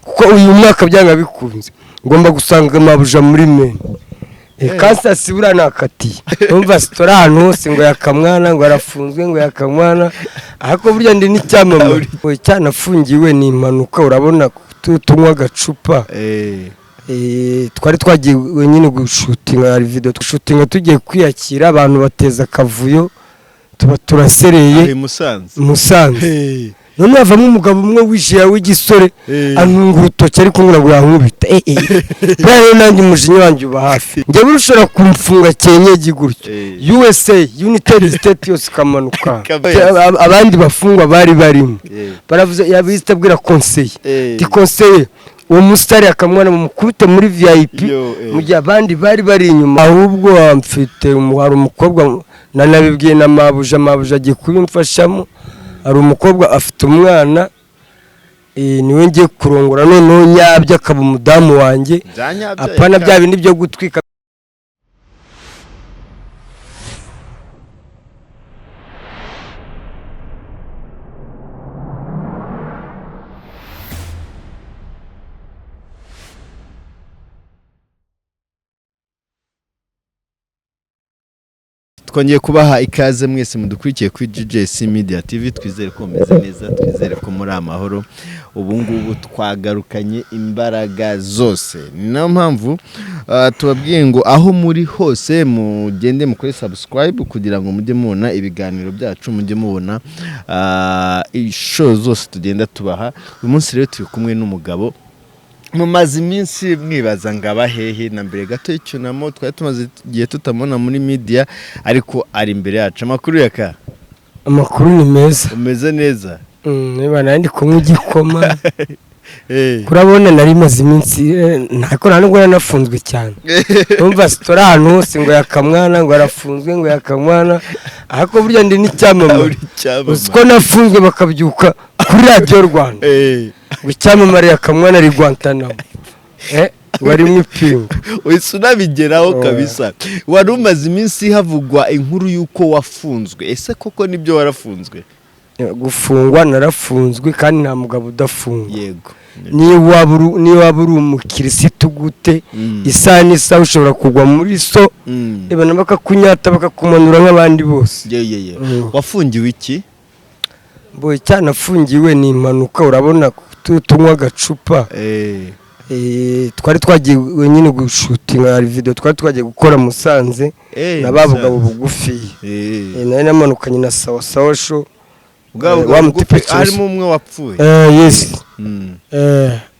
kuko uyu mwaka byanga bikunze ngomba gusanga amabuja muri meni Kansas bura nakatiye umva sitora ahantu hose ngo yakamwana ngo arafunzwe ngo yakamwana ariko burya ndi n'icyamamare cyanafungiwe ni impanuka urabona tunywa gacupa twari twagiye nyine gushutinga video tushutinga tugiye kwiyakira abantu bateza kavuyo tuba turasereye Musanze none avamo umugabo umwe wishiya w'igisore antunga urutoki ariko ngo yankubita bwa nanjye umujinya wanjye uba hafi njye burushora kumfunga cyenyeji gutyo USA United States yose kamanuka abandi bafungwa bari barimo baravuze yabistabwira conseil di conseil uwo mustari akamwana mu mukubite muri VIP mu gihe abandi bari inyuma ahubwo amfite umuharo umukobwa nanabibwiye na mabuja agiye kubimfashamo ari umukobwa afite umwana niwe ngiye kurongora noneho nyabyo akaba umudamu wanjye apana bya bindi byo gutwika twongeye kubaha ikaze mwese mudukurikiye kuri GJC Media TV twizere ko meze neza twizere ko muri amahoro ubu ngubu twagarukanye imbaraga zose ni nayo mpamvu tubabwiye ngo aho muri hose mugende mukore subscribe kugira ngo mujye mubona ibiganiro byacu mujye mubona show zose tugenda tubaha uyu munsi rero turi kumwe n'umugabo mumaze iminsi mwibaza ngaba hehe na mbere gato y'icyunamo twari tumaze igihe tutamona muri media ariko ari imbere yacu amakuru ni meza umeze neza niba nandi kumwe igikoma kurabona nari maze iminsi ntako nubwo yanafunzwe cyane umva sitora ahantu hose ngo yakamwana ngo arafunzwe ngo yakamwana ariko burya ndi n'icyamamare uko nafunzwe bakabyuka kuri Radio Rwanda icyamamare yakamwana ari Guantanamo wari mwipinga usunabigeraho kabisa wari umaze iminsi havugwa inkuru yuko wafunzwe ese koko nibyo warafunzwe gufungwa narafunzwe kandi nta mugabo udafunga yego niba waburi umukirisitu gute isani isa ushobora kugwa muri so ibana bakakunyata bakakumanura nk'abandi bose wafungiwe iki boye cyanafungiwe ni impanuka urabona tunywa gacupa twari twagiye nyine gushutinga video twari twagiye gukora Musanze nababugabo bugufi nari namanukanye na sawa show harimo umwe wapfuye yes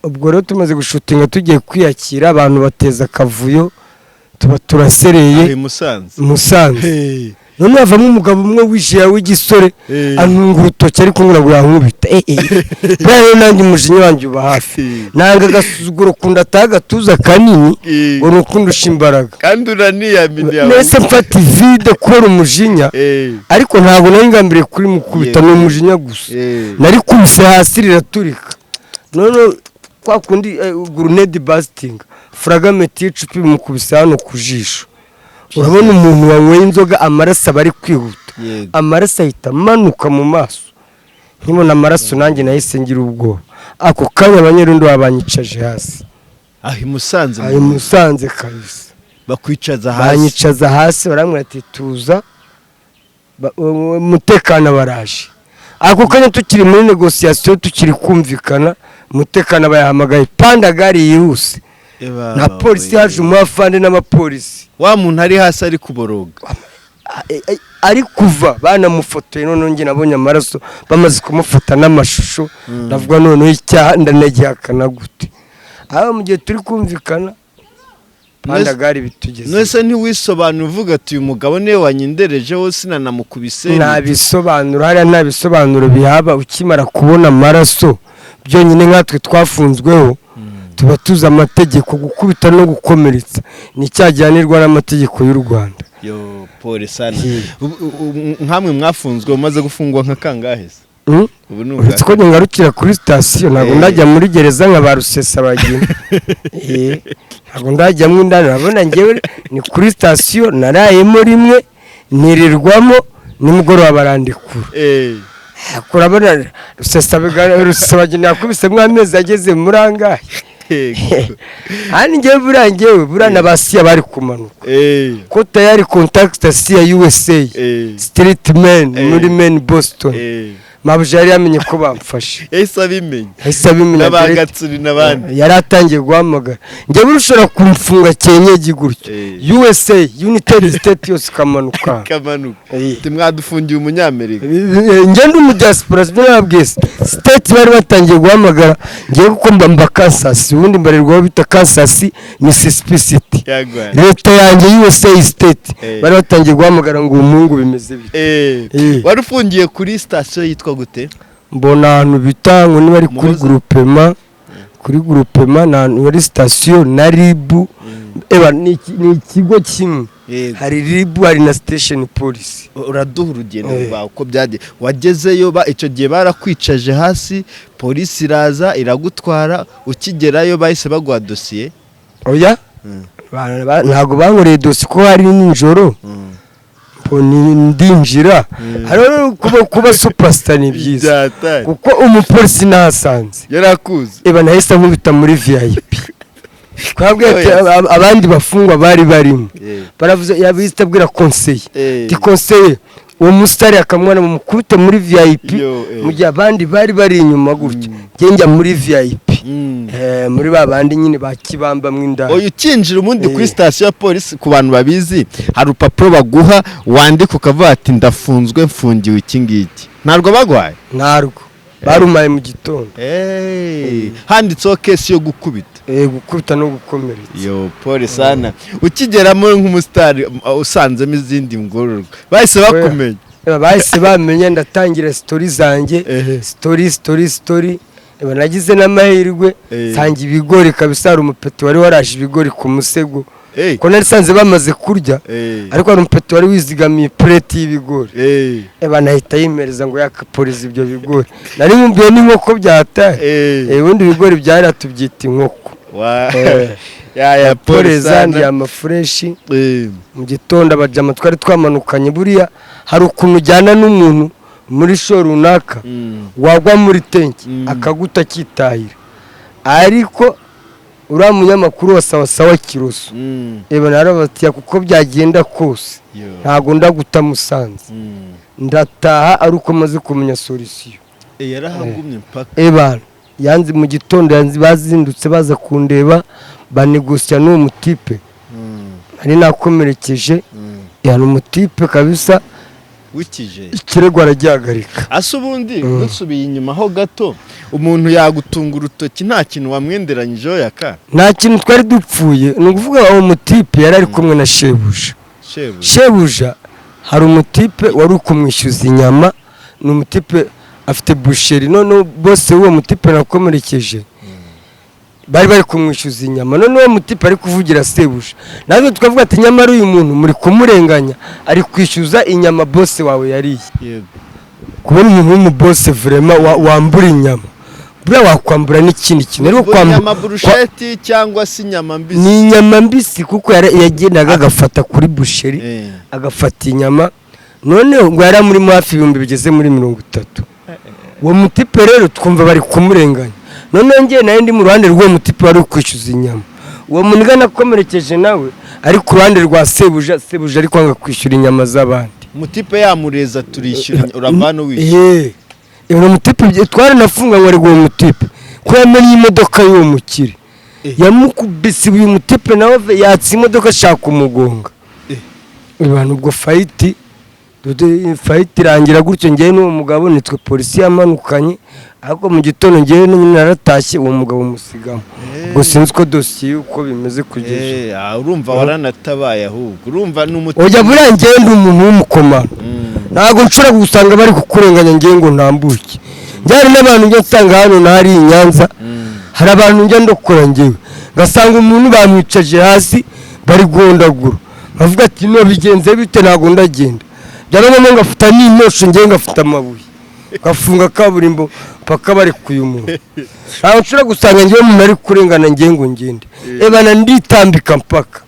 ubwo rero tumaze gushutinga tugiye kwiyakira abantu bateza kavuyo tuba turasereye Musanze none avamo umugabo umwe wishiya w'igisore antunga urutoki ariko ngo yankubita bwa nanjye umujinya wanjye uba hafi nanga gasuzuguro kunda tagatuza kanini ngo nukundusha imbaraga kandi uraniyaminiye nese mfata video kora umujinya ariko ntago nari ngambire kuri mukubita no umujinya gusa nari kubise hasi riraturika none kwa kundi grenade busting fragment y'icupa mukubise hano kujisho urabona umuntu wanyweye inzoga amaraso bari kwihuta amaraso ahita manuka mu maso nkibona amaraso nanjye nahise ngira ubwoba ako kanya abanyerundo babanyicaje hasi Musanze kabisa banyicaza hasi baramwira ati tuza umutekano baraje ako kanya tukiri muri negotiation tukiri kumvikana umutekano bayahamagaye pandagari yihuse na polisi yaje umwafande n'amapolisi wa muntu ari hasi ari kuboroga ari kuva banamufotoye none nge nabonye amaraso bamaze kumufata n'amashusho ndavuga none icyaha ndanagihakana gute aho mu gihe turi kumvikana pandagari bitugeze nese ntiwisobanura uvuga ati uyu mugabo niwe wanyindereje hose nanamukubise nabisobanura hariya nabisobanuro bihaba ukimara kubona amaraso byonyine nkatwe twafunzweho tuba tuzi amategeko gukubita no gukomeretsa ni cyajyanirwa n'amategeko y'u Rwanda polisi nkamwe mwafunzwe umaze gufungwa nka kangahe uretse ko ngarukira kuri station ntabwo ndajya muri gereza nka ba Rusesabagina ntabwo ndajyamo indani urabona ngewe ni kuri station narayemo rimwe nirirwamo nimugoroba barandikura kurabona rusesabagina yakubisemo amezi ageze muri angahe hano ngewe buriya na ba siya bari kumanuka ko tayari kontakita siya USA street men muri men Boston mabuja yari yamenye ko bamfashe yahise abimenya n'abagatsuri n'abandi yari atangiye guhamagara njye urushobora kumfunga cyenyegi gutyo USA United States yose kamanuka mwadufungiye umunyamerika njye ndi mu diaspora nababwiye state bari batangiye guhamagara ngiye kuko mba Kansas ubundi mbarirwaho bita Kansas Mississippi City leta yanjye USA state bari batangiye guhamagara ngo umungu bimeze bite wari ufungiye kuri station yitwa gute mbona ahantu bita ngo niba ari kuri groupement na wari station na ribu ni ikigo kimwe hari ribu hari na station police uraduha urugendo rwawe uko byagiye wagezeyo icyo gihe barakwicaje hasi polisi iraza iragutwara ukigerayo bahise baguha dosiye oya ntago bankoreye dosiye ko hari nijoro ndinjira hariho kuba superstar ni byiza kuko umupolisi nahasanze yarakuze nahise nkubita muri VIP abandi bafungwa bari barimo baravuze yabise abwira conseiller uwo musitari akamwana mu mukubita muri VIP mu gihe abandi bari inyuma gutya njya muri VIP muri babandi nyine bakibamba mw'indani ukinjira umundi kuri station ya polisi ku bantu babizi hari urupapuro baguha wandika ukavuga ati ndafunzwe mfungiwe iki ngiki ntarwo bagwaye ntarwo barumaye mu gitondo handitseho kesi yo gukubita no gukomeretsa polisi ana ukigeramo nk'umusitari usanzemo izindi ngororwa bahise bakumenya bahise bamenye ndatangira story zanjye story nagize n'amahirwe sanga ibigori kabisa hari umupeti wari waraje ibigori ku musego ko nari sanze bamaze kurya ariko hari umupeti wari wizigamiye plate y'ibigori nahita yimereza ngo yakapoliza ibyo bigori nari nkumbuye n'inkoko byataye ubundi ibigori byari tubyita inkoko ya poleza ndi amafreshi mu gitondo abajama twari twamanukanye buriya hari ukuntu ujyana n'umuntu muri show runaka wagwa muri tenki akaguta kitahira ariko uriya munyamakuru wa sawa Kiroso narabatiya kuko byagenda kose ntago ndaguta Musanze ndataha ari uko maze kumenya solution yarahagumye mpaka yanze mu gitondo bazindutse baza kundeba banegosya n'uwo mutipe ari nakomerekeje yana umutipe kabisa wikije ikirego aragihagarika asa ubundi dusubiye inyuma ho gato umuntu yagutunga urutoki nta kintu wamwenderanyijeho yaka nta kintu twari dupfuye ni ukuvuga uwo mutipe yari ari kumwe na shebuja hari umutipe wari ukumwishyuza inyama ni umutipe afite busheri none bose uwo mutipe nakomerekeje bari kumwishyuza inyama none uwo mutipe ari kuvugira sebuja natwe tukavuga ati nyamara uyu muntu muri kumurenganya ari kwishyuza inyama bose wawe yariye kubona umuntu w'umubose vraiment wambura inyama buriya wakwambura n'ikindi kintu ariko inyama burusheti cyangwa se inyama mbisi ni inyama mbisi kuko yagendaga agafata kuri busheri agafata inyama none ngo yari muri hafi 1000 bigeze muri 30 uwo mutipe rero twumva bari kumurenganya none ngiye nayo ndi mu ruhande rw'uwo mutipe wari kwishyuza inyama uwo muniga nakomerekeje nawe ari ku ruhande rwa sebuja ari kwanga kwishyura inyama z'abandi mutipe yamureza turishyura urabano wishyura uwo mutipe twaranafunga ngo ari uwo mutipe ko yamenye imodoka y'uwo mukire yamukubise uyu mutipe nawe yatse imodoka ashaka umugonga abantu ubwo fayiti irangira gutyo ngewe n'uwo mugabo nitwe polisi yamanukanye ariko mu gitondo ngewe naratashye uwo mugabo musigamo ngo sinzi ko dosiye uko bimeze kugeza urumva waranatabaye ahubwo urumva n'umutima ujya buriya ngewe ndi umuntu w'umukomano ntabwo nshobora gusanga bari kukurenganya ngewe ngo ntambuke njyana n'abantu njya nsanga hano nahari i Nyanza hari abantu njya ndokora ngewe ngasanga umuntu bamwicaje hasi bari guhondagura nkavuga ati no bigenze bite ntabwo ndagenda byarabona ngafata n'intosho ngewe ngafata amabuye ngafunga kaburimbo paka bari kuyu muntu ntabwo nshobora gusanga ngewe umuntu ari kurengana ngewe ngo ngende ebana nditambika mpaka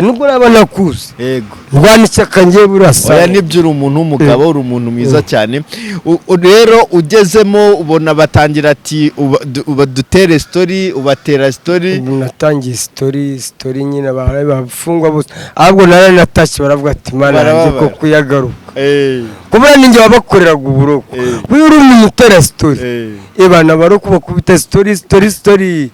nubwo naba nakuze yego ndwana ishyaka ngiye burasa oya nibyo uri umuntu w'umugabo uri umuntu mwiza cyane rero ugezemo ubona batangira ati ubadutere story ubatera story natangiye story nyine bafungwa bose ahubwo natashye baravuga ati mana nanjye ko kuyagaruka kubera ninjye wabakoreraga uburoko kuyo uri umuntu utera story ebana baroko bakubita story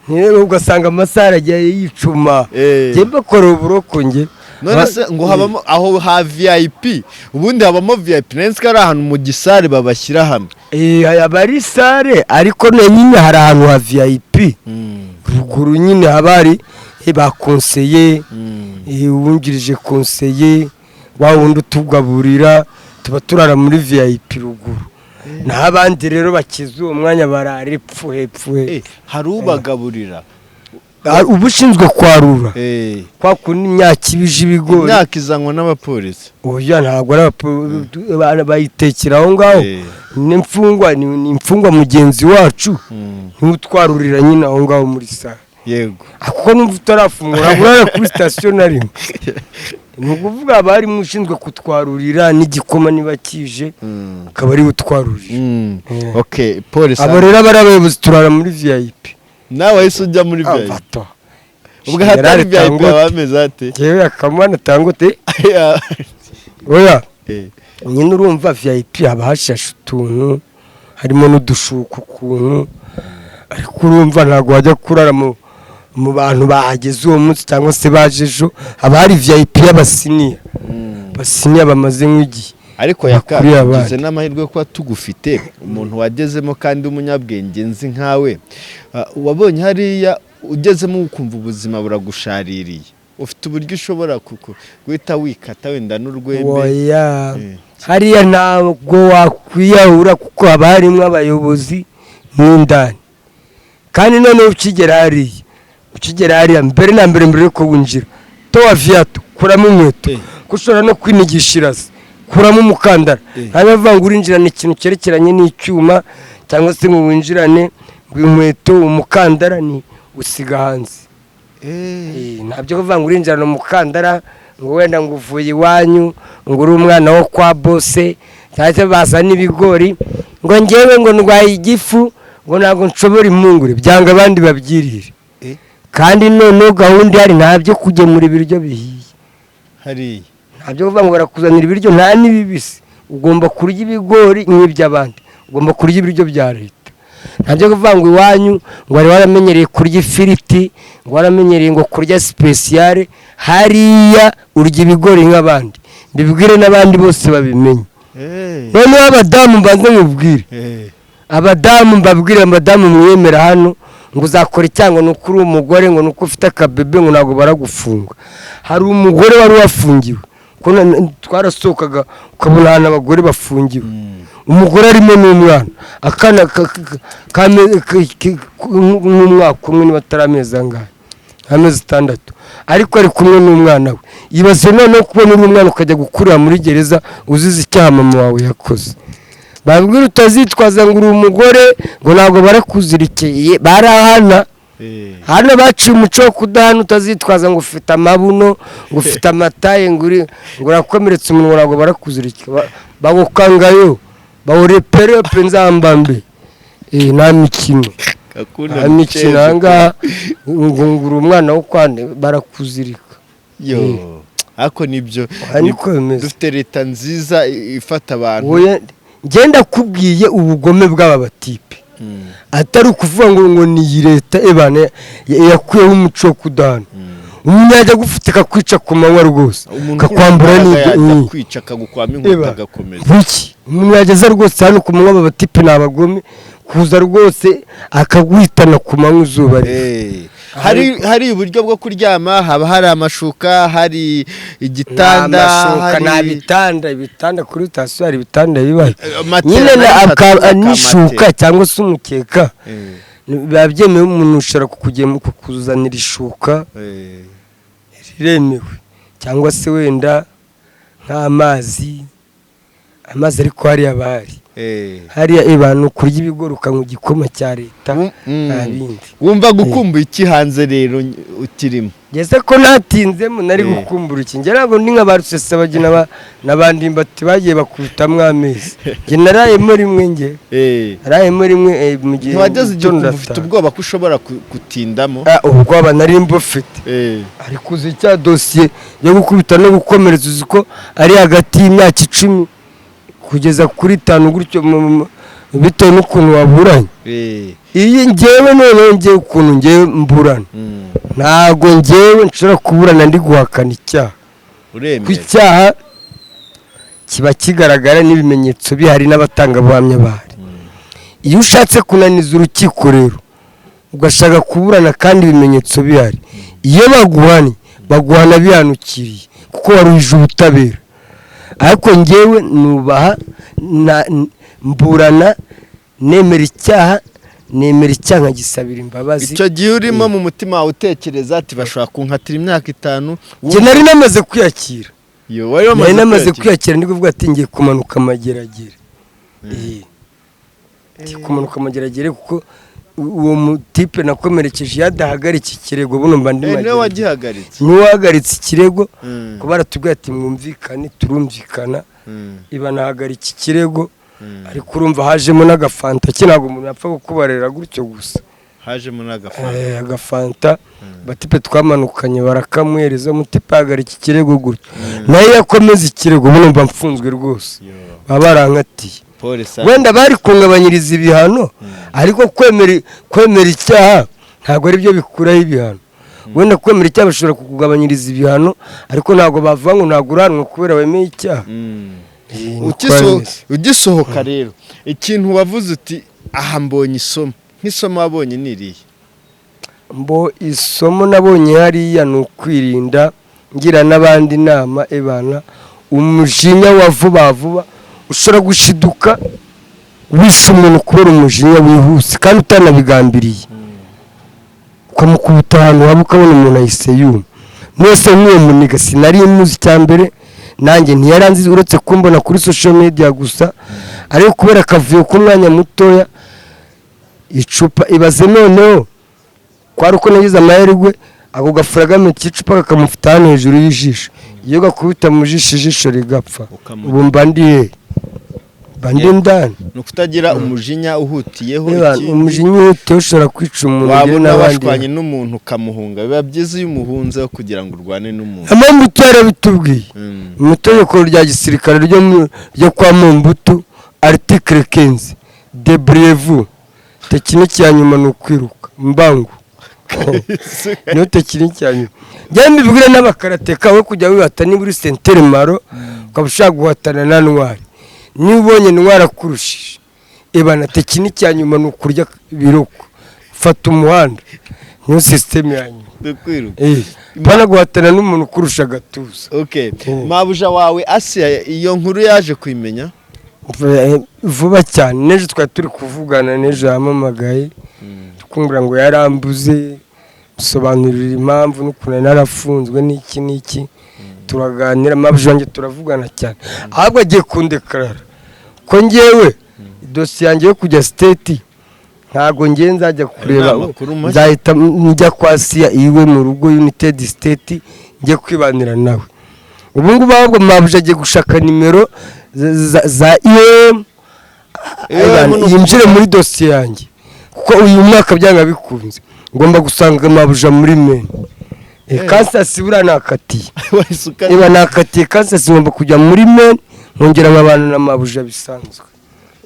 niba ugasanga amasaha aragiye yicuma njye mbakora uburoko njye none se ngo habamo aho ha VIP ubundi habamo VIP nense ari ahantu mu gisare babashyira hamwe abari sare ariko nyine hari ahantu ha VIP ruguru nyine habari ba conseiller wungirije conseiller wa wundi utugaburira tuba turara muri VIP ruguru n'abandi rero bakiza uwo mwanya barara epfo hari ubagaburira ubushinzwe kwarura kwa kundi imyaka ibije ibigori imyaka izanwa n'abapolisi oya ntabwo ari bayitekera aho ngaho ni imfungwa mugenzi wacu ntutwarurira nyine aho ngaho muri sare yego kuko numva utarafungura urara kuri sitasiyo na rimwe ni ukuvuga haba harimo ushinzwe kutwarurira n'igikoma niba kije akaba ari utwarurira polisi abo rero aba ari abayobozi turara muri VIP nawe wahise ujya muri VIP ubwo hatari VIP bameze ate yewe akamana tangote oya nyine urumva VIP haba hashashe utuntu harimo n'udushuka ukuntu ariko urumva ntabwo wajya kurara mu bantu bahageze uwo munsi cyangwa se baje ejo haba hari VIP y'abasiniya bamaze nk'igihe ariko yakagize n'amahirwe kuba tugufite umuntu wagezemo kandi umunyabwenge nzi nkawe wabonye hariya ugezemo ukumva ubuzima buragushaririye ufite uburyo ushobora guhita wikata wenda n'urwembe hariya ntabwo wakwiyahura kuko haba harimo abayobozi n'indani kandi noneho ukigera hariya mbere na mbere yuko winjira towa viyato kuramo inkweto ko ushobora no kwinigisha irasi kuramo umukandara ntabavuga ngo urinjirane ikintu cyerekeranye n'icyuma cyangwa se ngo winjirane ngo inkweto umukandara ni usiga hanze ntabyo kuvuga ngo urinjirane umukandara ngo wenda ngo uvuye iwanyu ngo uri umwana wo kwa bose cyangwa se bazana ibigori ngo ngewe ngo ndwaye igifu ngo ntabwo nshobora impungure byanga abandi babyirire kandi noneho gahunda ihari ntabyo kugemura ibiryo bihiye hariya ntabyo kuvuga ngo barakuzanira ibiryo nta n'ibibisi ugomba kurya ibigori nk'iby'abandi ugomba kurya ibiryo bya leta ntabyo kuvuga ngo iwanyu ngo wari waramenyereye kurya ifiriti ngo waramenyereye ngo kurya sipesiyare hariya urya ibigori nk'abandi mbibwire n'abandi bose babimenye noneho abadamu mbanze mubwire abadamu mwemera hano ngo uzakora icyango ni uko uri umugore ngo ni uko ufite akabebe ngo ntabwo baragufunga hari umugore wari wafungiwe twarasohokaga ukabona ahantu abagore bafungiwe umugore arimo n'umwana akana n'umwaka umwe niba atari amezi angahe amezi 6 ariko ari kumwe n'umwana we ibaze noneho kubona uri umwana ukajya gukurira muri gereza uzize icyaha mama wawe yakoze babwira utazitwaza ngo uri umugore ngo ntabwo barakuzirikeye barahana hano baciye umuco wo kudahana utazitwaza ngo ufite amabuno ngo ufite amataye ngo urakomeretse umuntu ntabwo barakuzirikeye bagukangayo bawureperepe nzambambe nta mikino ahangaha ngo uri umwana wo kwane barakuzirika ariko nibyo dufite leta nziza ifata abantu ngenda kubwiye ubugome bw'aba batipe atari ukuvuga ngo ni iyi leta ebane yakuyeho umuco wo kudahana umuntu yajya gufite akakwica ku manywa rwose akakwambura kwica akagukwama inkota agakomeza umuntu yageza rwose hano ku manywa aba batipe ni abagome kuza rwose akaguhitana ku manywa izuba hari uburyo bwo kuryama haba hari amashuka hari igitanda ibitanda kuri sitasiyo hari ibitanda bibaye nyine n'ishuka cyangwa se umukeka biba byemewe umuntu ushobora kukuzanira ishuka riremewe cyangwa se wenda nk'amazi ariko hariya bahari hariya abantu kurya ibigori ukanywa igikoma cya leta nta bindi. Wumva gukumbuye iki hanze rero ukirimo? Ngeze ko natinzemo nari gukumbura iki, njye ntabwo ndi nka ba Rusesabagina n'abandi mbati bagiye bakubitamwo amezi, njye narayemo rimwe, narayemo rimwe mu gihe ntiwageze igihe ufite ubwoba ko ushobora gutindamo? ubwoba nari mbufite, ariko uzi cya dosiye yo gukubita no gukomeretsa uzi ko ari hagati y'imyaka 10 kugeza kuri 5 gutyo bitewe n'ukuntu waburanye. Iyi njyewe noneho njyewe ukuntu njyewe mburana, ntago njyewe nshobora kuburana ndi guhakana icyaha. Ku icyaha kiba kigaragara n'ibimenyetso bihari n'abatangabuhamya bahari. Iyo ushatse kunaniza urukiko rero ugashaka kuburana kandi ibimenyetso bihari, iyo baguhana bihanukiriye kuko waruhije ubutabera. Ariko njyewe nubaha mburana nemera icyaha nkagisabira imbabazi. Icyo gihe urimo mu mutima wawe utekereza ati bashobora kunkatira imyaka 5. Njye nari namaze kwiyakira. Nari namaze kwiyakira, ndi kuvuga ati ngiye kumanuka amageragere. Kumanuka amageragere kuko uwo mutipe nakomerekeje yadahagarika ikirego, buno mba ndi mageragere. Niwe wagihagaritse? Niwe wahagaritse ikirego ko baratubwiye ati mwumvikane, turumvikana, iba nahagarika ikirego. Ariko urumva hajemo n'agafanta, ntabwo umuntu yapfa kukubarira gutyo gusa. Hajemo n'agafanta? Agafanta batipe twamanukanye barakamwereza, mutipe ahagarika ikirego gutyo, nayo yakomeza ikirego, buno mba mfunzwe rwose, baba barankatiye. Wenda bari kungabanyiriza ibihano, ariko kwemera icyaha ntabwo ari byo bikuraho ibihano. Wenda kwemera icyaha bashobora kukugabanyiriza ibihano, ariko ntabwo bavuga ngo ntabwo uranwa kubera wemeye icyaha. Ugisohoka rero ikintu wavuze uti aha mbonye isomo, nk'isomo wabonye niriye? Isomo nabonye hariya ni ukwirinda, ngira n'abandi inama, ebana umujinya wa vuba ushobora gushiduka wishe umuntu kubera umujinya wihuse kandi utanabigambiriye, ukamukubita ahantu waba ukabona umuntu ahise yuma. Mwese nk'uwo muniga sinari muzi cyambere, nanjye ntiyaranzi uretse kumbona kuri social media gusa, ariko kubera akavuyo k'umwanya mutoya icupa ibaze noneho kwari uko nagize amahirwe ako gafuragame k'icupa kakamufita hano hejuru y'ijisho, iyo gakubita mu ijisho rigapfa. Ubu mba ndi ndani. Ni ukutagira umujinya uhutiyeho. Umujinya uhutiyeho ushobora kwica umuntu. Wabona washwanye n'umuntu ukamuhunga, biba byiza iyo umuhunzeho kugira ngo urwane n'umuntu. Amambuto yarabitubwiye mu itegeko rya gisirikare ryo kwa Mumbutu, article 15, debriez-vous, tekiniki ya nyuma ni ukwiruka mbangu. Niyo tekiniki ya nyuma. Njye mbibwira n'abakarateka we kujya wihata niba uri sentere maro ukaba ushaka guhatana na ntwari, niba ubonye ntwari akurushije, ebana tekiniki ya nyuma ni ukurya biroko, fata umuhanda, niyo system ya nyuma. Bana guhatana n'umuntu ukurusha agatuza. Mabuja wawe Asia iyo nkuru yaje kwimenya vuba cyane, nejo twari turi kuvugana, nejo yamamagaye tukumbura ngo yarambuze, sobanurira impamvu n'ukuntu narafunzwe n'iki turaganira. Mabuja wanjye turavugana cyane, ahubwo agiye kundekarara ko njyewe dosiye yanjye yo kujya state ntago ngiye nzajya kureba, nzahita njya kwa Sia iwe mu rugo United State ngiye kwibanira nawe. Ubu ngubu ahubwo Mabuja agiye gushaka nimero za yinjire muri dosiye yanjye, kuko uyu mwaka byanga bikunze ngomba gusanga Mabuja muri Maine. Kansas bura nakatiye, iba nakatiye Kansas, ngomba kujya muri Maine nkongera nkabana na Mabuja bisanzwe.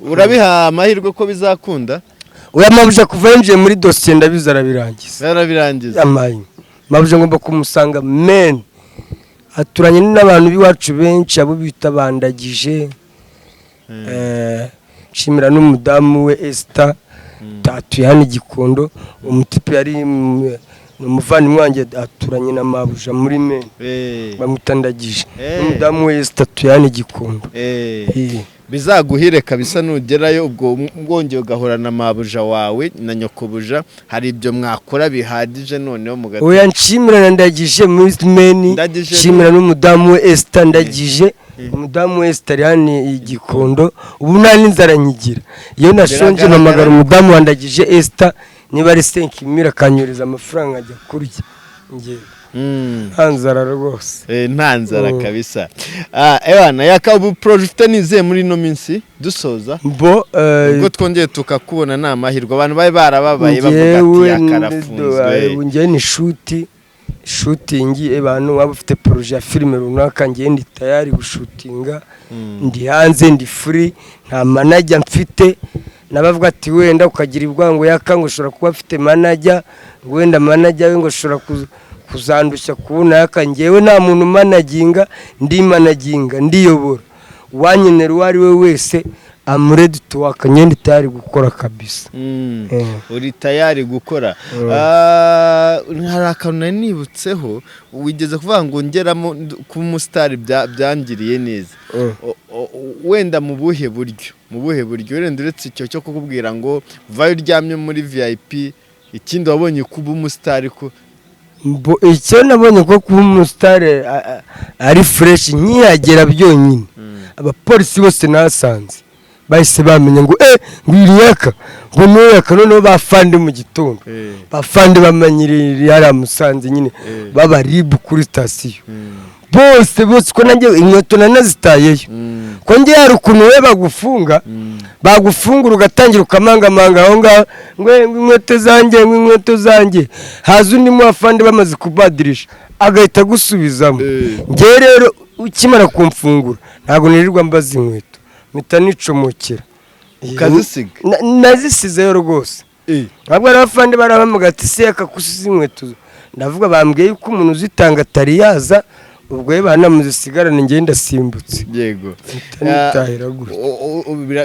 Urabiha amahirwe ko bizakunda? Oya, Mabuja kuva yinjiye muri dosiye ndabiza arabirangiza. Mabuja ngomba kumusanga Maine, aturanye n'abantu b'iwacu benshi abo bita bandagije. Nshimira n'umudamu we Esther tatuye hano Gikondo, umutipe yari umuvandimwe wanjye aturanye na Mabuja muri Maine, bamutandagije. N'umudamu we Esther tatuye hano Gikondo. bizaguhire kabisa nugerayo ubwo mwongeye ugahorana mabuja wawe na nyokobuja hari ibyo mwakora bihagije noneho mugati oya nshimira na Ndagije Movement nshimira n'umudamu we Esther Ndagije umudamu we Esther yani igikondo ubu nta n'inzara nyigira iyo nashonje namagara umudamu wandagije Esther niba ari 5 akanyuriza amafaranga ajya kurya ngiye ntanzara rwose ntanzara kabisa ebana yakabu project nize muri no minsi dusoza ubwo twongeye tukakubona namahirwa abantu bari barababaye bavuga ati yakarafunzwe ngiye ni shooting abantu waba ufite projet ya filime runaka ngiye ndi tayari gushutinga ndi hanze ndi free nta manager mfite nabavuga ati wenda ukagira ibwango yakango ushobora kuba afite manager wenda manager we ngo ushobora kuzandusha kubona yakangewe nta muntu managinga ndi managinga ndiyobora wanyenera uwari we wese I'm ready to work nyende tayari gukora kabisa uri tayari gukora hari akantu nibutseho wigeze kuvuga ngo ngeramo ku mustar byangiriye neza wenda mu buhe buryo wenda uretse icyo cyo kukubwira ngo vayo ryamye muri VIP ikindi wabonye kuba umustar ko icyo nabonye ko kuba umustar ari fresh nkiyagera byonyine abapolisi bose nasanze bahise bamenye ngo ngwiriyaka ngo noyaka noneho bafande mu gitondo bafande bamanyirira yari Musanze nyine baba ribu kuri station bose ko nanjye inkweto nanazitayeyo ko ngiye hari ukuntu we bagufungura ugatangira ukamangamanga aho ngaho ngo inkweto zanjye haza undi mu bafande bamaze kubadirisha agahita gusubizamo ngiye rero ukimara kumfungura ntabwo nirirwa mbaza inkweto mpita nicomokera ukazisiga nazisizeyo rwose ntabwo ari abafande barabamuga ati seka kusiza inkweto ndavuga bambwiye yuko umuntu uzitanga atari yaza ubwo ye banamuzisigarane ngenda simbutse yego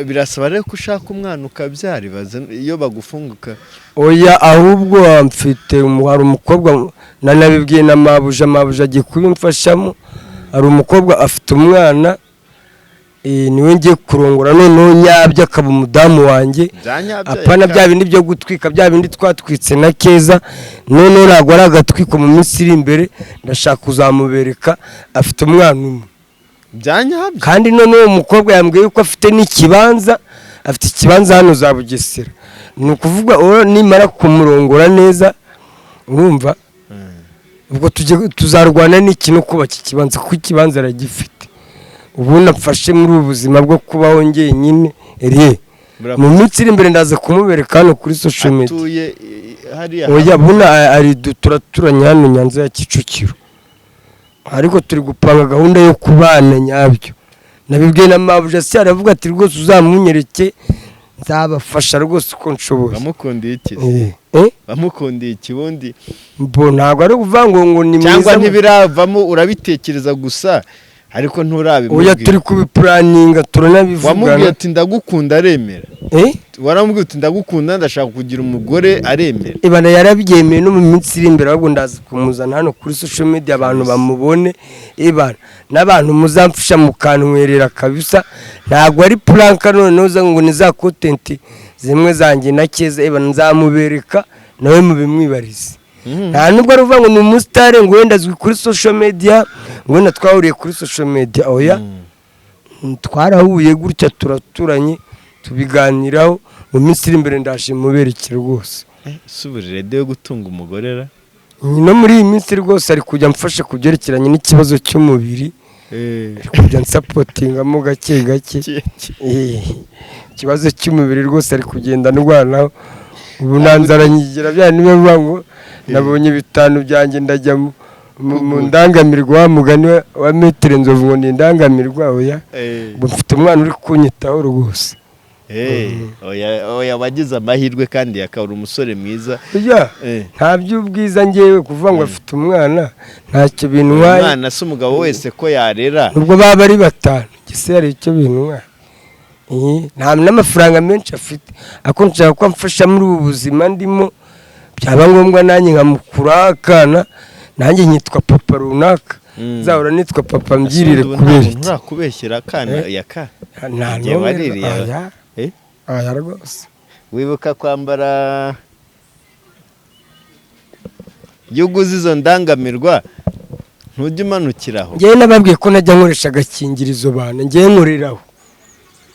birasaba rero ko ushaka umwana ukabyara ibaza iyo bagufunguka oya ahubwo mfite hari umukobwa nanabibwiye na mabuja agiye kubimfashamo hari umukobwa afite umwana niwe ngiye kurongora noneho nyabyo akaba umudamu wanjye apana bya bindi byo gutwika bya bindi twatwitse na Keza noneho ntabwo ari agatwiko mu minsi iri imbere ndashaka kuzamubereka afite umwana umwe byanyabyo kandi noneho umukobwa yambwiye yuko afite n'ikibanza afite ikibanza hano za Bugesera ni ukuvuga nimara kumurongora neza urumva ubwo tuzarwana n'ikintu kubaka ikibanza kuko ikibanza aragifite ubu nafashe muri ubu buzima bwo kubaho njyenyine mu minsi iri imbere ndaza kumubereka hano kuri social media oya buna ari turaturanye hano Nyanza ya Kicukiro ariko turi gupanga gahunda yo kubana nyabyo nabibwiye na mabuja se aravuga ati rwose uzamunyereke nzabafasha rwose uko nshoboye bamukundiye iki bamukundiye ikibundi ntabwo ari kuvuga ngo ni mwiza cyangwa ntibiravamo urabitekereza gusa ariko nturabimubwira oya turi kubipuraninga turanabivugana wamubwiye ati ndagukunda aremera waramubwiye ati ndagukunda ndashaka kugira umugore aremera ibana yarabyemeye no mu minsi iri imbere ahubwo ndaza kumuzana hano kuri social media abantu bamubone ibana n'abantu muzamfasha mukantwerera kabisa ntabwo ari planka noneho ngo ni za content zimwe zanjye na Keza ibana nzamubereka nawe mubimwibarize nta nubwo ari uvuga ngo ni umusitari ngo wenda azwi kuri social media ngo wenda twahuriye kuri social media oya twarahuye gutya turaturanye tubiganiraho mu minsi iri imbere ndaje muberekere rwose subirire de gutunga umugore ra no muri iyi minsi rwose ari kujya mfasha kubyerekeranye n'ikibazo cy'umubiri ari kujya nsapotingamo gake ikibazo cy'umubiri rwose ari kugenda ndwanaho ubu nanzara nyigira bya niba ngo nabonye 5 byanjye ndajya mu ndangamirwa mugani wa metre nzovu ngo ni ndangamirwa oya mfite umwana uri kunyitaho rwose oya wagize amahirwe kandi yakabura umusore mwiza nta by'ubwiza ngewe kuvuga ngo afite umwana ntacyo bintwaye umwana se umugabo wese ko yarera ubwo baba ari 5 gise yari icyo bintwaye nta n'amafaranga menshi afite ako nshaka ko amfasha muri ubu buzima ndimo byaba ngombwa nanjye nkamukura akana nanjye nyitwa papa runaka nzahora nitwa papa mbirire Asundi kubera nta iki muntu urakubeshyera kana yaka nta igihe waririye aya rwose wibuka kwambara iyo uguze izo ndangamirwa ntujya umanukiraho. ngewe nababwiye ko najya nkoresha agakingirizo bana ngewe nkoreraho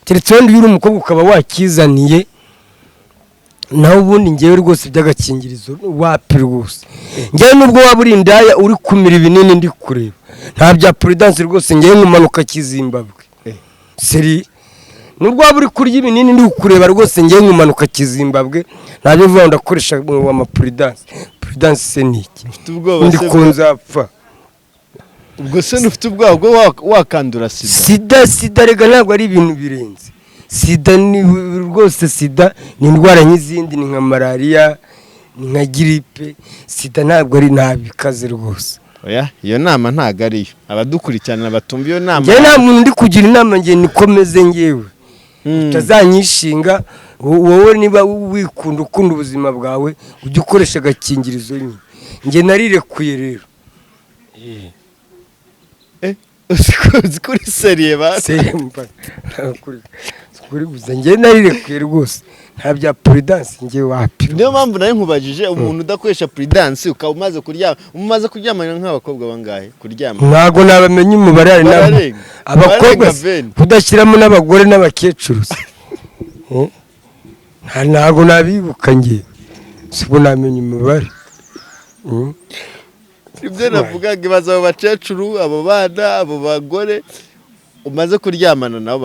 keretse wenda iyo uri umukobwa ukaba wakizaniye naho ubundi ngewe rwose by'agakingirizo wapi rwose ngewe nubwo waba uri indaya uri kumira ibinini ndi kureba nta bya prudence rwose ngewe nkumanuka Kizimbabwe seri nubwo waba uri kurya ibinini ndi kureba rwose ngewe nkumanuka Kizimbabwe ntabyo vuba ndakoresha ama prudence se niki ndi kunzapfa ubwo se ufite ubwoba bwo wakandura sida rega ntabwo ari ibintu birenze sida ni rwose sida ni indwara nk'izindi ni nka malariya ni nka giripe sida ntabwo ari ntabikaze rwose oya iyo nama ntabwo ariyo abadukurikirana batumva iyo nama njyewe nta muntu ndi kugira inama njye nikomeze ngewe utazanyishinga wowe niba wikunda ukunda ubuzima bwawe ujye ukoresha agakingirizo nyine njye narirekuye rero kuri seriye seriye kuri gusa njye narirekuye rwose nta bya prudence njye wapi niyo mpamvu nawe nkubajije umuntu udakoresha prudence ukaba umaze kuryamana nk'abakobwa bangahe kuryama ntago nabamenye umubare ari nabo abakobwa kudashyiramo n'abagore n'abakecuru ntago nabibuka njye siko namenye umubare ibyo navugaga ibaza abo bakecuru abo bana abo bagore umaze kuryamana nabo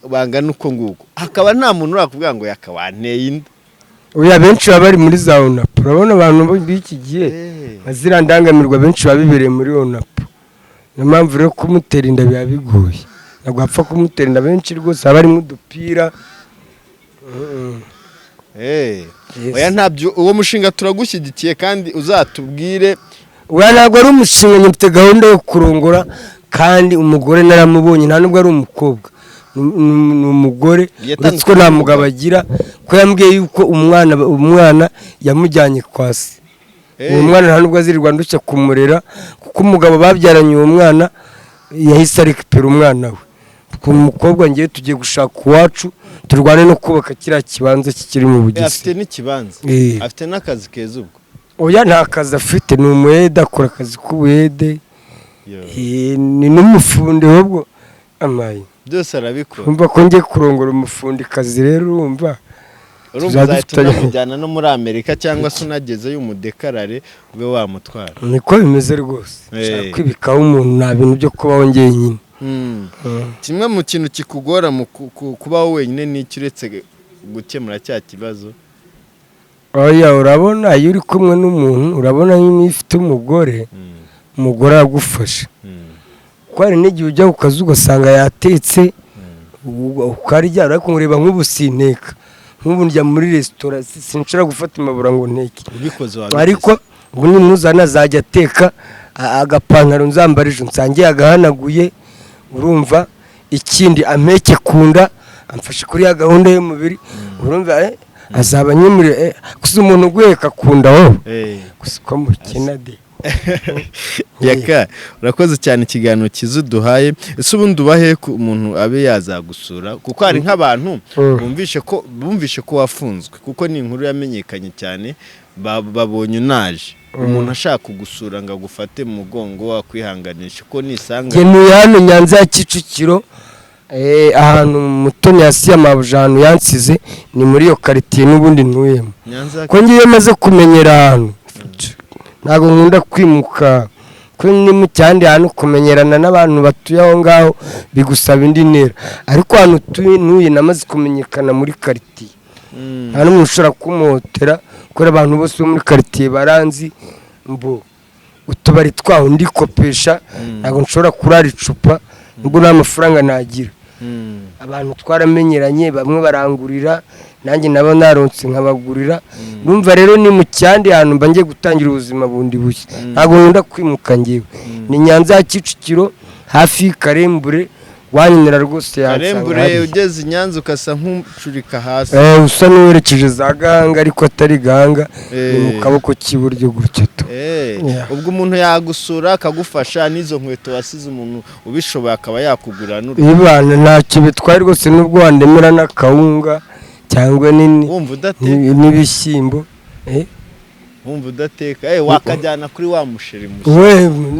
bangana uko nguko hakaba nta muntu urakubwira ngo yakawanteye inda oya benshi baba bari muri za onapu urabona abantu b'iki gihe bazira ndangamirwa benshi baba bibereye muri onapu niyo mpamvu rero kumutera inda biba bigoye ntabwo wapfa kumutera inda benshi rwose haba harimo udupira oya ntabyo uwo mushinga turagushyigikiye kandi uzatubwire oya ntabwo ari umushinga nyifite gahunda yo kurongora kandi umugore naramubonye nta nubwo ari umukobwa ni umugore uretse ko nta mugabo agira ko yambwiye yuko umwana yamujyanye kwa se uwo mwana nta nubwo azirirwa ndushya kumurera kuko umugabo babyaranye uwo mwana yahise arekipera umwana we ku mukobwa ngewe tugiye gushaka uwacu turwane no kubaka kiriya kibanza kikiri mu Bugesera afite n'ikibanza afite n'akazi keza ubwo oya nta kazi afite ni umuyede akora akazi k'ubuyede ni n'umufundi ahubwo amaye byose arabikora urumva ko ngiye kurongora umufundikazi rero urumva uzahita unamujyana no muri Amerika cyangwa se unagezeyo umudekarare ube wamutwara niko bimeze rwose nshaka kwibikaho umuntu nta bintu byo kubaho njyenyine kimwe mu kintu kikugora mu kubaho wenyine n'icyo uretse gukemura cya kibazo oya urabona iyo uri kumwe n'umuntu urabona nk'iyo ufite umugore aragufasha kuko hari n'igihe ujya ku kazi ugasanga yatetse ukarya ariko nkureba nk'ubu sinteka nk'ubu njya muri resitora sinshobora gufata imbabura ngo nteke ariko ubu nimuzana azajya ateka agapantaro nzambara ejo nsangiye agahanaguye urumva ikindi ampeke kunda amfashe kuri ya gahunda y'umubiri urumva azaba nyimure gusa umuntu uguheka kunda wowe gusa uko mukina de yaka urakoze cyane ikiganiro cyiza uduhaye ese ubundi ubahe ko umuntu abe yazagusura kuko hari nk'abantu bumvishe ko wafunzwe kuko ni inkuru yamenyekanye cyane babonye unaje umuntu ashaka kugusura ngo agufate mu mugongo wakwihanganisha ko nisanga ngenuye hano Nyanza ya Kicukiro ahantu Mutoni yasi amabuja ahantu yansize ni muri iyo quartier n'ubundi ntuyemo ko ngiye maze kumenyera ahantu ntabwo nkunda kwimuka ko ni mu cyandi ahantu kumenyerana n'abantu batuye aho ngaho bigusaba indi ntera ariko ahantu ntuye namaze kumenyekana muri quartier nta n'umuntu ushobora kumuhotera kubera abantu bose bo muri quartier baranzi mbo utubari twaho ndikopesha ntabwo nshobora kurara icupa nubwo nta mafaranga nagira abantu twaramenyeranye bamwe barangurira nanjye nabo naronse nkabagurira numva rero ni mu cyandi ahantu mba ngiye gutangira ubuzima bundi bushya ntabwo nkunda kwimuka ngewe ni Nyanza ya Kicukiro hafi y'Karembure wanyinira rwose Karembure yansanga ugeze i Nyanza ukasa nk'ucurika hasi. usa n'uwerekeje za Gahanga ariko atari Gahanga, ni mu kaboko k'iburyo gutyo tu. Ubwo umuntu yagusura akagufasha n'izo nkweto wasize, umuntu ubishoboye akaba yakugura ibana ntacyo bitwaye rwose, nubwo wandemera n'akawunga cyangwa wumva udateka n'ibishyimbo wumva udateka wakajyana kuri wa musheri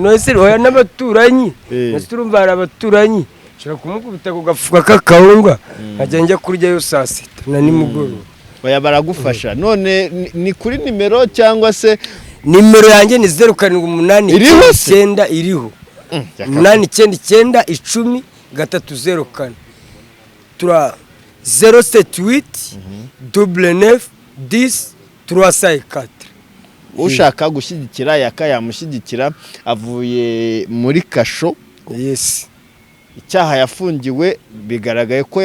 nose oya n'abaturanyi nose urumva hari abaturanyi nshobora kumukubita ku gafuka k'akawunga nkajya njya kuryayo saa sita na nimugoroba. oya baragufasha. None ni kuri nimero cyangwa se nimero yanjye ni 0789 iriho 899 10 tura 078 99 10 354. ushaka gushyigikira Yaka yamushyigikira, avuye muri kasho. Yes, icyaha yafungiwe bigaragaye ko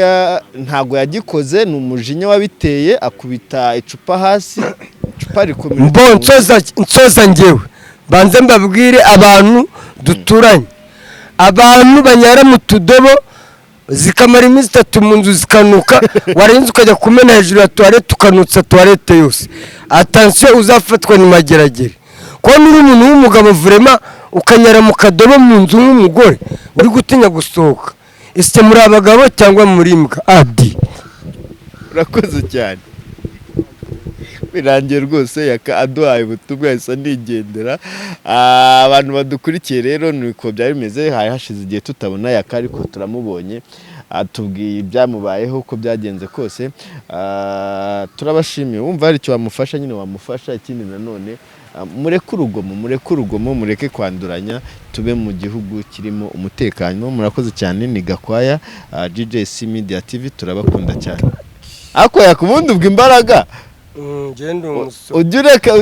ntago yagikoze, ni umujinya wabiteye, akubita icupa hasi, icupa rikomeye. nsoza njyewe banze mbabwire abantu duturanye, abantu banyara mu tudobo zikamara iminsi 3 mu nzu zikanuka, warenze ukajya kumena hejuru ya toilette ukanutsa toilette yose. Attention, uzafatwa ni mageragere. Ko nuri umuntu w'umugabo vraiment ukanyara mu kadobo mu nzu nk'umugore uri gutinya gusohoka, ese muri abagabo cyangwa muri mbwa? Adi urakoze cyane, birangiye rwose. Yaka aduhaye ubutumwa yasa nigendera. Abantu badukurikiye rero nuko byari bimeze, hari hashize igihe tutabona Yaka, ariko turamubonye, atubwiye ibyamubayeho uko byagenze kose. Turabashimiye. Wumva hari icyo wamufasha nyine wamufasha. Ikindi nanone mureke urugomo, mureke kwanduranya, tube mu gihugu kirimo umutekano. Murakoze cyane. Ni Gakwaya, GJC Media TV, turabakunda cyane. Ako yakubundi ubwo imbaraga ngendo umusoro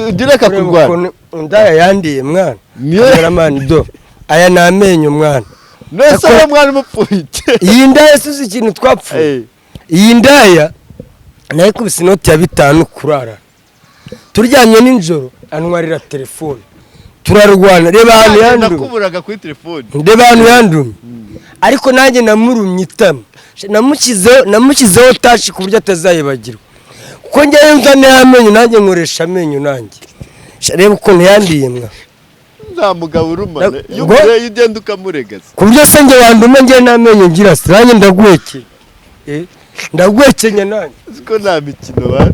ujureka kurwana ndaya yandiye mwana cameraman do aya namenyo mwana nese aba mwana mupfuye. Iyi ndaya suzi ikintu twapfuye. Iyi ndaya naye kubisa inoti ya 5 kurara, turyamye ninjoro antwarira telefone, turarwana. Reba hano yandu nakuburaga kuri telefone, reba hano yandu ariko nanjye namurumye itama, namukizeho tashi ku buryo atazayibagirwa, kuko njyewe nzane amenyo nanjye nkoresha amenyo nanjye. Reba ukuntu yandiye mwa nta mugabo urumane yugure yigenda ukamuregaza ku buryo se njye wanduma njye n'amenyo ngira se nanjye ndagwekenya nanjye siko nta mikino bana.